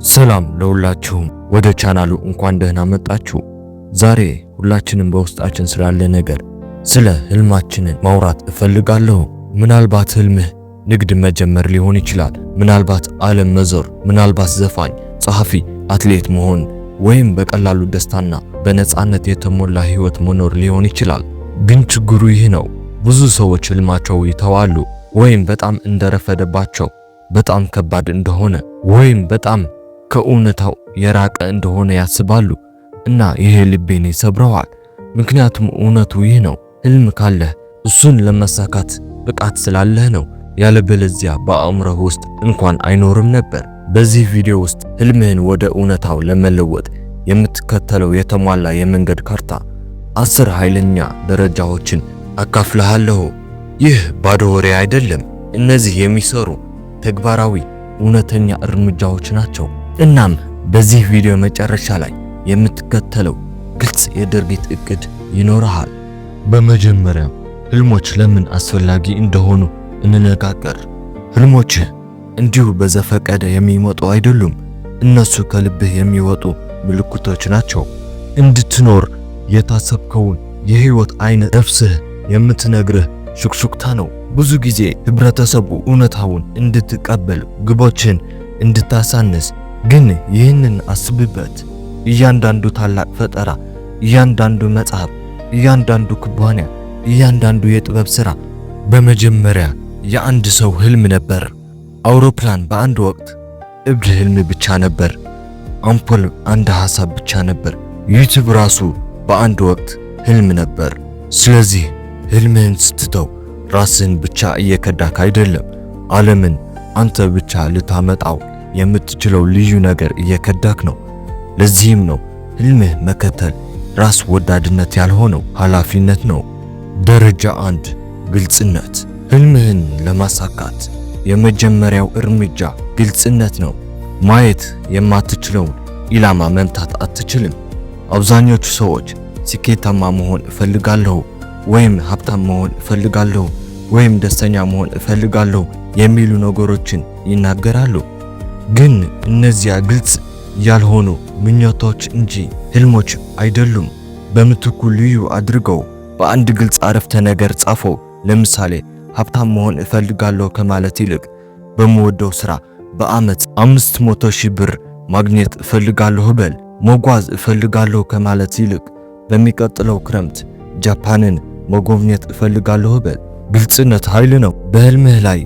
ሰላም ለሁላችሁም ወደ ቻናሉ እንኳን ደህና መጣችሁ። ዛሬ ሁላችንም በውስጣችን ስላለ ነገር ስለ ህልማችንን ማውራት እፈልጋለሁ። ምናልባት ህልምህ ንግድ መጀመር ሊሆን ይችላል። ምናልባት ዓለም መዞር፣ ምናልባት ዘፋኝ፣ ጸሐፊ፣ አትሌት መሆን ወይም በቀላሉ ደስታና በነፃነት የተሞላ ህይወት መኖር ሊሆን ይችላል። ግን ችግሩ ይህ ነው፣ ብዙ ሰዎች ህልማቸው ይተዋሉ ወይም በጣም እንደረፈደባቸው፣ በጣም ከባድ እንደሆነ ወይም በጣም ከእውነታው የራቀ እንደሆነ ያስባሉ እና ይሄ ልቤን ይሰብረዋል። ምክንያቱም እውነቱ ይህ ነው፣ ህልም ካለህ እሱን ለማሳካት ብቃት ስላለህ ነው። ያለበለዚያ በአእምሮህ ውስጥ እንኳን አይኖርም ነበር። በዚህ ቪዲዮ ውስጥ ህልምህን ወደ እውነታው ለመለወጥ የምትከተለው የተሟላ የመንገድ ካርታ 10 ኃይለኛ ደረጃዎችን አካፍልሃለሁ። ይህ ባዶ ወሬ አይደለም። እነዚህ የሚሰሩ ተግባራዊ እውነተኛ እርምጃዎች ናቸው። እናም በዚህ ቪዲዮ መጨረሻ ላይ የምትከተለው ግልጽ የድርጊት እቅድ ይኖርሃል። በመጀመሪያ ህልሞች ለምን አስፈላጊ እንደሆኑ እንነጋገር። ህልሞችህ እንዲሁ በዘፈቀደ የሚመጡ አይደሉም። እነሱ ከልብህ የሚወጡ ምልክቶች ናቸው። እንድትኖር የታሰብከውን የህይወት አይነት ነፍስህ የምትነግርህ ሹክሹክታ ነው። ብዙ ጊዜ ህብረተሰቡ እውነታውን እንድትቀበል፣ ግቦችን እንድታሳንስ። ግን ይህንን አስብበት። እያንዳንዱ ታላቅ ፈጠራ፣ እያንዳንዱ መጽሐፍ፣ እያንዳንዱ ኩባንያ፣ እያንዳንዱ የጥበብ ሥራ በመጀመሪያ የአንድ ሰው ህልም ነበር። አውሮፕላን በአንድ ወቅት እብድ ህልም ብቻ ነበር። አምፖል አንድ ሐሳብ ብቻ ነበር። ዩቲዩብ ራሱ በአንድ ወቅት ህልም ነበር። ስለዚህ ህልምህን ስትተው ራስህን ብቻ እየከዳክ አይደለም፣ ዓለምን አንተ ብቻ ልታመጣው የምትችለው ልዩ ነገር እየከዳክ ነው። ለዚህም ነው ህልምህ መከተል ራስ ወዳድነት ያልሆነው ኃላፊነት ነው። ደረጃ 1 ግልጽነት። ህልምህን ለማሳካት የመጀመሪያው እርምጃ ግልጽነት ነው። ማየት የማትችለውን ኢላማ መምታት አትችልም። አብዛኞቹ ሰዎች ስኬታማ መሆን እፈልጋለሁ ወይም ሀብታም መሆን እፈልጋለሁ ወይም ደስተኛ መሆን እፈልጋለሁ የሚሉ ነገሮችን ይናገራሉ። ግን እነዚያ ግልጽ ያልሆኑ ምኞቶች እንጂ ህልሞች አይደሉም። በምትኩ ልዩ አድርገው በአንድ ግልጽ አረፍተ ነገር ጻፈው። ለምሳሌ ሀብታም መሆን እፈልጋለሁ ከማለት ይልቅ በምወደው ስራ በአመት 500,000 ብር ማግኘት እፈልጋለሁ በል። መጓዝ እፈልጋለሁ ከማለት ይልቅ በሚቀጥለው ክረምት ጃፓንን መጎብኘት እፈልጋለሁ በል። ግልጽነት ኃይል ነው። በህልምህ ላይ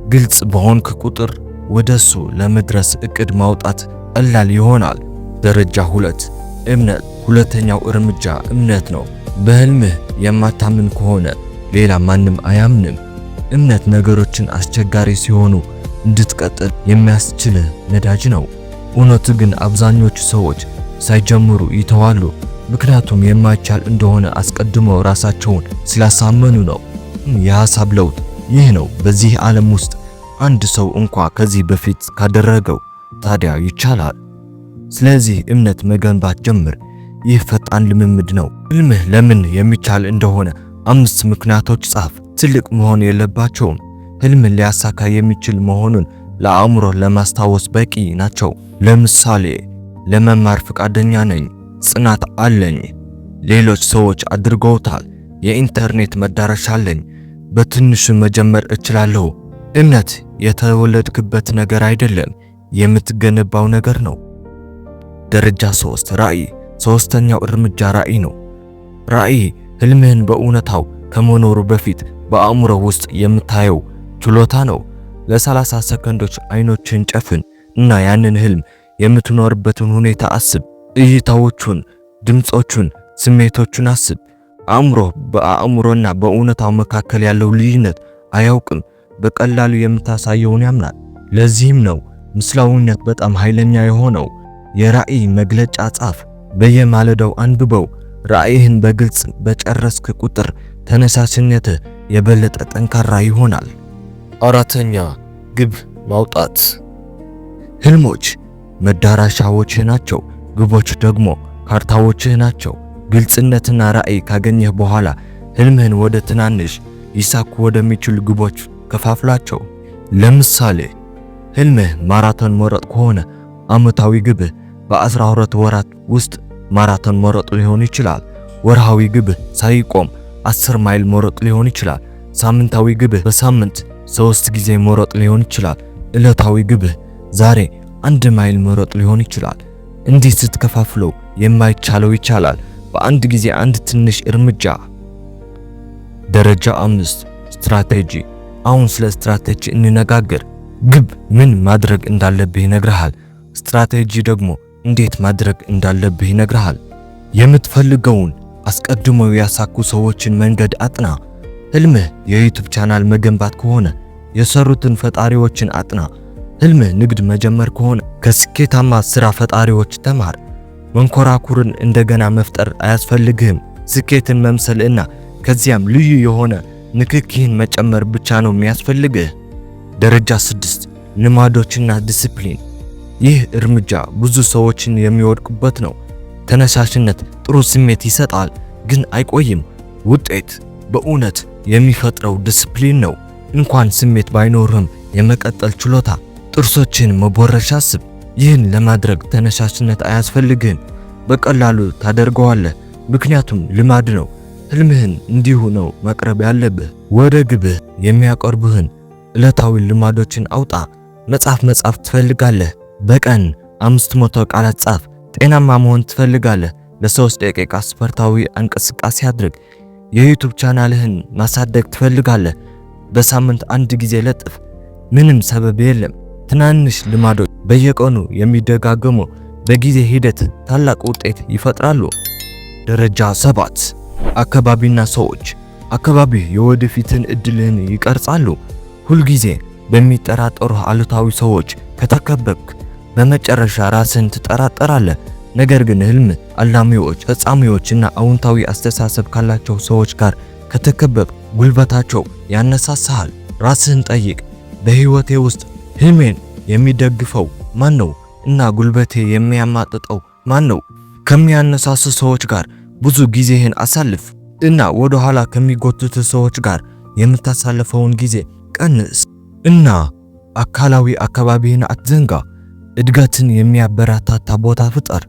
ግልጽ በሆንክ ቁጥር ወደሱ ለመድረስ እቅድ ማውጣት ቀላል ይሆናል። ደረጃ 2 እምነት። ሁለተኛው እርምጃ እምነት ነው። በህልምህ የማታምን ከሆነ ሌላ ማንም አያምንም። እምነት ነገሮችን አስቸጋሪ ሲሆኑ እንድትቀጥል የሚያስችልህ ነዳጅ ነው። እውነቱ ግን አብዛኞቹ ሰዎች ሳይጀምሩ ይተዋሉ፣ ምክንያቱም የማይቻል እንደሆነ አስቀድመው ራሳቸውን ስላሳመኑ ነው። የሐሳብ ለውጥ ይህ ነው። በዚህ ዓለም ውስጥ አንድ ሰው እንኳ ከዚህ በፊት ካደረገው ታዲያ ይቻላል። ስለዚህ እምነት መገንባት ጀምር። ይህ ፈጣን ልምምድ ነው። ህልምህ ለምን የሚቻል እንደሆነ 5 ምክንያቶች ጻፍ። ትልቅ መሆን የለባቸውም። ህልምን ሊያሳካ የሚችል መሆኑን ለአእምሮ ለማስታወስ በቂ ናቸው። ለምሳሌ ለመማር ፈቃደኛ ነኝ፣ ጽናት አለኝ፣ ሌሎች ሰዎች አድርገውታል፣ የኢንተርኔት መዳረሻ አለኝ፣ በትንሹ መጀመር እችላለሁ። እምነት የተወለድክበት ነገር አይደለም፣ የምትገነባው ነገር ነው። ደረጃ 3 ራዕይ። ሶስተኛው እርምጃ ራዕይ ነው። ራዕይ ህልምህን በእውነታው ከመኖሩ በፊት በአእምሮ ውስጥ የምታየው ችሎታ ነው። ለ30 ሰከንዶች አይኖችን ጨፍን እና ያንን ህልም የምትኖርበትን ሁኔታ አስብ። እይታዎቹን፣ ድምጾቹን፣ ስሜቶቹን አስብ። አእምሮ በአእምሮና በእውነታው መካከል ያለው ልዩነት አያውቅም። በቀላሉ የምታሳየውን ያምናል። ለዚህም ነው ምስላዊነት በጣም ኃይለኛ የሆነው። የራዕይ መግለጫ ጻፍ፣ በየማለዳው አንብበው። ራዕይህን በግልጽ በጨረስክ ቁጥር ተነሳሽነትህ የበለጠ ጠንካራ ይሆናል። አራተኛ ግብ ማውጣት። ህልሞች መዳረሻዎችህ ናቸው፣ ግቦች ደግሞ ካርታዎችህ ናቸው። ግልጽነትና ራዕይ ካገኘህ በኋላ ህልምህን ወደ ትናንሽ ሊሳኩ ወደሚችሉ ግቦች ከፋፍላቸው። ለምሳሌ ህልምህ ማራቶን መሮጥ ከሆነ ዓመታዊ ግብህ በ12 ወራት ውስጥ ማራቶን መሮጥ ሊሆን ይችላል። ወርሃዊ ግብህ ሳይቆም 10 ማይል መሮጥ ሊሆን ይችላል። ሳምንታዊ ግብህ በሳምንት 3 ጊዜ መሮጥ ሊሆን ይችላል። ዕለታዊ ግብህ ዛሬ 1 ማይል መሮጥ ሊሆን ይችላል። እንዲህ ስትከፋፍለው የማይቻለው ይቻላል። በአንድ ጊዜ አንድ ትንሽ እርምጃ። ደረጃ 5 ስትራቴጂ። አሁን ስለ ስትራቴጂ እንነጋገር። ግብ ምን ማድረግ እንዳለብህ ይነግርሃል። ስትራቴጂ ደግሞ እንዴት ማድረግ እንዳለብህ ይነግርሃል። የምትፈልገውን አስቀድመው ያሳኩ ሰዎችን መንገድ አጥና። ህልምህ የዩቲዩብ ቻናል መገንባት ከሆነ የሰሩትን ፈጣሪዎችን አጥና። ህልምህ ንግድ መጀመር ከሆነ ከስኬታማ ስራ ፈጣሪዎች ተማር። መንኮራኩርን እንደገና መፍጠር አያስፈልግህም። ስኬትን መምሰልና ከዚያም ልዩ የሆነ ንክኪህን መጨመር ብቻ ነው የሚያስፈልግህ። ደረጃ 6 ልማዶችና ዲሲፕሊን። ይህ እርምጃ ብዙ ሰዎችን የሚወድቁበት ነው። ተነሳሽነት ጥሩ ስሜት ይሰጣል፣ ግን አይቆይም። ውጤት በእውነት የሚፈጥረው ዲሲፕሊን ነው። እንኳን ስሜት ባይኖርህም የመቀጠል ችሎታ። ጥርሶችን መቦረሽ አስብ። ይህን ለማድረግ ተነሳሽነት አያስፈልግህም። በቀላሉ ታደርገዋለህ፣ ምክንያቱም ልማድ ነው። ህልምህን እንዲሁ ነው መቅረብ ያለብህ። ወደ ግብህ የሚያቀርቡህን ዕለታዊ ልማዶችን አውጣ። መጻፍ ትፈልጋለህ? በቀን 500 ቃላት ጻፍ። ጤናማ መሆን ትፈልጋለህ? ለ3 ደቂቃ ስፖርታዊ እንቅስቃሴ አድርግ። የዩቲዩብ ቻናልህን ማሳደግ ትፈልጋለህ? በሳምንት 1 ጊዜ ለጥፍ። ምንም ሰበብ የለም። ትናንሽ ልማዶች በየቀኑ የሚደጋገሙ በጊዜ ሂደት ታላቅ ውጤት ይፈጥራሉ። ደረጃ 7 አካባቢና ሰዎች። አካባቢ የወደፊትን እድልህን ይቀርጻሉ። ሁልጊዜ በሚጠራጠሩ አሉታዊ ሰዎች ከተከበብክ በመጨረሻ ራስን ትጠራጠራለህ። ነገር ግን ህልም አላሚዎች፣ ፈጻሚዎችና አዎንታዊ አስተሳሰብ ካላቸው ሰዎች ጋር ከተከበብ ጉልበታቸው ያነሳሳሃል። ራስህን ጠይቅ፣ በህይወቴ ውስጥ ህልሜን የሚደግፈው ማን ነው እና ጉልበቴ የሚያማጥጠው ማን ነው? ከሚያነሳሱ ሰዎች ጋር ብዙ ጊዜህን አሳልፍ እና ወደ ኋላ ከሚጎትቱ ሰዎች ጋር የምታሳልፈውን ጊዜ ቀንስ እና አካላዊ አካባቢህን አትዘንጋ። እድገትን የሚያበረታታ ቦታ ፍጠር።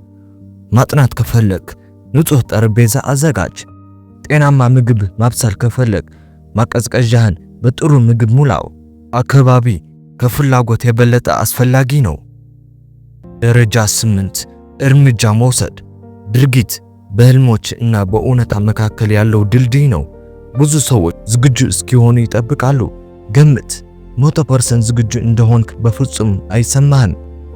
ማጥናት ከፈለግ ንጹህ ጠረጴዛ አዘጋጅ። ጤናማ ምግብ ማብሰል ከፈለግ ማቀዝቀዣህን በጥሩ ምግብ ሙላው። አካባቢ ከፍላጎት የበለጠ አስፈላጊ ነው። ደረጃ 8 እርምጃ መውሰድ። ድርጊት በህልሞች እና በእውነታ መካከል ያለው ድልድይ ነው። ብዙ ሰዎች ዝግጁ እስኪሆኑ ይጠብቃሉ። ገምት። 100% ዝግጁ እንደሆንክ በፍጹም አይሰማህም።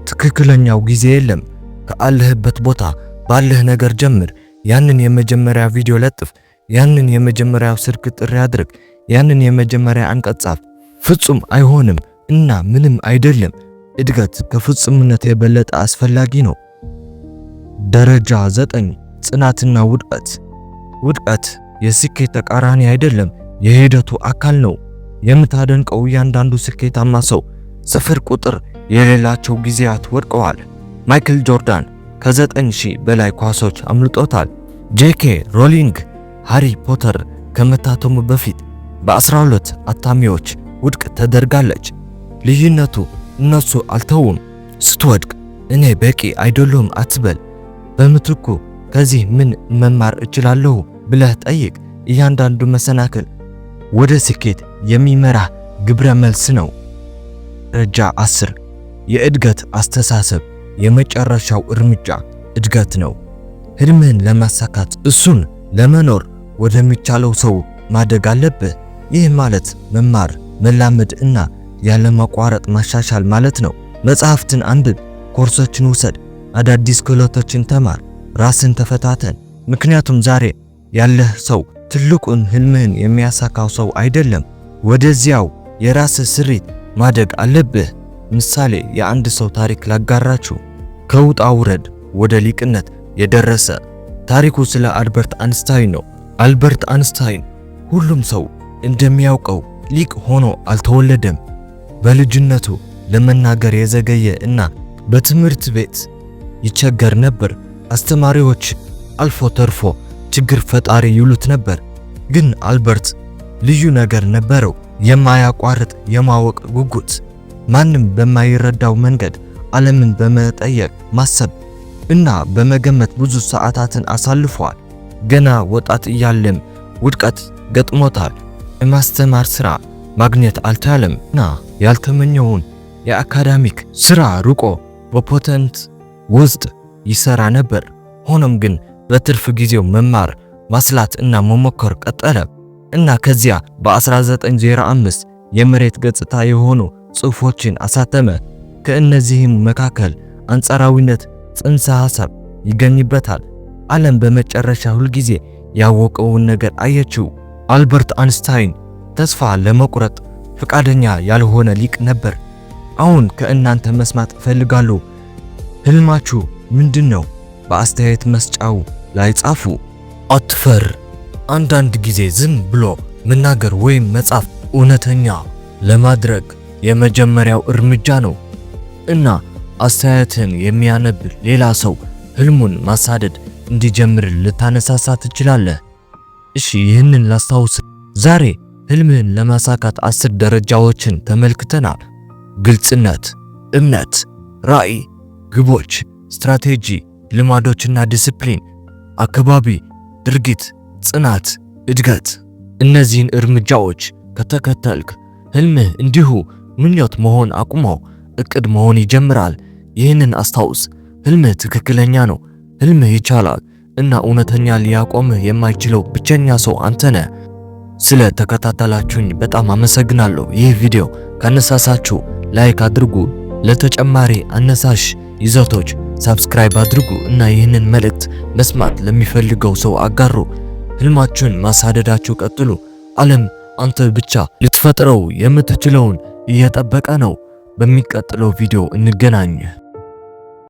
ትክክለኛው ጊዜ የለም። ከአለህበት ቦታ ባለህ ነገር ጀምር። ያንን የመጀመሪያ ቪዲዮ ለጥፍ። ያንን የመጀመሪያ ስልክ ጥሪ አድርግ። ያንን የመጀመሪያ አንቀጽ ጻፍ። ፍጹም አይሆንም እና ምንም አይደለም። እድገት ከፍጹምነት የበለጠ አስፈላጊ ነው። ደረጃ 9 ጽናትና ውድቀት። ውድቀት የስኬት ተቃራኒ አይደለም፣ የሂደቱ አካል ነው። የምታደንቀው እያንዳንዱ ስኬታማ ሰው 0 ቁጥር የሌላቸው ጊዜያት ወድቀዋል። ማይክል ጆርዳን ከ9000 በላይ ኳሶች አምልጦታል። ጄኬ ሮሊንግ ሃሪ ፖተር ከመታተሙ በፊት በ12 አታሚዎች ውድቅ ተደርጋለች። ልዩነቱ እነሱ አልተውም። ስትወድቅ እኔ በቂ አይደለሁም አትበል። በምትኩ ከዚህ ምን መማር እችላለሁ ብለህ ጠይቅ። እያንዳንዱ መሰናክል ወደ ስኬት የሚመራ ግብረ መልስ ነው። ደረጃ 10 የእድገት አስተሳሰብ። የመጨረሻው እርምጃ እድገት ነው። ህልምህን ለማሳካት እሱን ለመኖር ወደሚቻለው ሰው ማደግ አለብህ። ይህ ማለት መማር፣ መላመድ እና ያለ ማቋረጥ ማሻሻል ማለት ነው። መጽሐፍትን አንብብ፣ ኮርሶችን ውሰድ፣ አዳዲስ ክህሎቶችን ተማር፣ ራስን ተፈታተን። ምክንያቱም ዛሬ ያለህ ሰው ትልቁን ህልምህን የሚያሳካው ሰው አይደለም። ወደዚያው የራስህ ስሪት ማደግ አለብህ። ምሳሌ የአንድ ሰው ታሪክ ላጋራችሁ። ከውጣ ውረድ ወደ ሊቅነት የደረሰ ታሪኩ ስለ አልበርት አንስታይን ነው። አልበርት አንስታይን ሁሉም ሰው እንደሚያውቀው ሊቅ ሆኖ አልተወለደም። በልጅነቱ ለመናገር የዘገየ እና በትምህርት ቤት ይቸገር ነበር። አስተማሪዎች አልፎ ተርፎ ችግር ፈጣሪ ይሉት ነበር። ግን አልበርት ልዩ ነገር ነበረው፣ የማያቋርጥ የማወቅ ጉጉት። ማንም በማይረዳው መንገድ ዓለምን በመጠየቅ ማሰብ እና በመገመት ብዙ ሰዓታትን አሳልፏል። ገና ወጣት እያለም ውድቀት ገጥሞታል። የማስተማር ሥራ ማግኘት አልቻለም እና ያልተመኘውን የአካዳሚክ ሥራ ርቆ በፓተንት ውስጥ ይሰራ ነበር። ሆኖም ግን በትርፍ ጊዜው መማር፣ ማስላት እና መሞከር ቀጠለ እና ከዚያ በ1905 የመሬት ገጽታ የሆኑ ጽሑፎችን አሳተመ። ከእነዚህም መካከል አንጻራዊነት ጽንሰ ሐሳብ ይገኝበታል። ዓለም በመጨረሻ ሁልጊዜ ያወቀውን ነገር አየችው። አልበርት አንስታይን ተስፋ ለመቁረጥ ፈቃደኛ ያልሆነ ሊቅ ነበር። አሁን ከእናንተ መስማት እፈልጋለሁ። ህልማችሁ ምንድነው? በአስተያየት መስጫው ላይ ጻፉ። አትፈር። አንዳንድ ጊዜ ዝም ብሎ መናገር ወይም መጻፍ እውነተኛ ለማድረግ የመጀመሪያው እርምጃ ነው እና አስተያየትን የሚያነብ ሌላ ሰው ህልሙን ማሳደድ እንዲጀምር ልታነሳሳ ትችላለህ። እሺ፣ ይህንን ላስታውስ። ዛሬ ህልምህን ለማሳካት 10 ደረጃዎችን ተመልክተናል። ግልጽነት፣ እምነት፣ ራዕይ፣ ግቦች፣ ስትራቴጂ፣ ልማዶችና ዲሲፕሊን፣ አካባቢ፣ ድርጊት፣ ጽናት፣ እድገት። እነዚህን እርምጃዎች ከተከተልክ ህልምህ እንዲሁ ምኞት መሆን አቁሞ እቅድ መሆን ይጀምራል። ይህንን አስታውስ። ህልምህ ትክክለኛ ነው። ህልምህ ይቻላል እና እውነተኛ ሊያቆምህ የማይችለው ብቸኛ ሰው አንተ ነህ። ስለ ተከታተላችሁኝ በጣም አመሰግናለሁ። ይህ ቪዲዮ ካነሳሳችሁ ላይክ አድርጉ። ለተጨማሪ አነሳሽ ይዘቶች ሰብስክራይብ አድርጉ እና ይህንን መልእክት መስማት ለሚፈልገው ሰው አጋሩ። ህልማችሁን ማሳደዳችሁ ቀጥሉ። ዓለም አንተ ብቻ ልትፈጥረው የምትችለውን እየጠበቀ ነው። በሚቀጥለው ቪዲዮ እንገናኝ።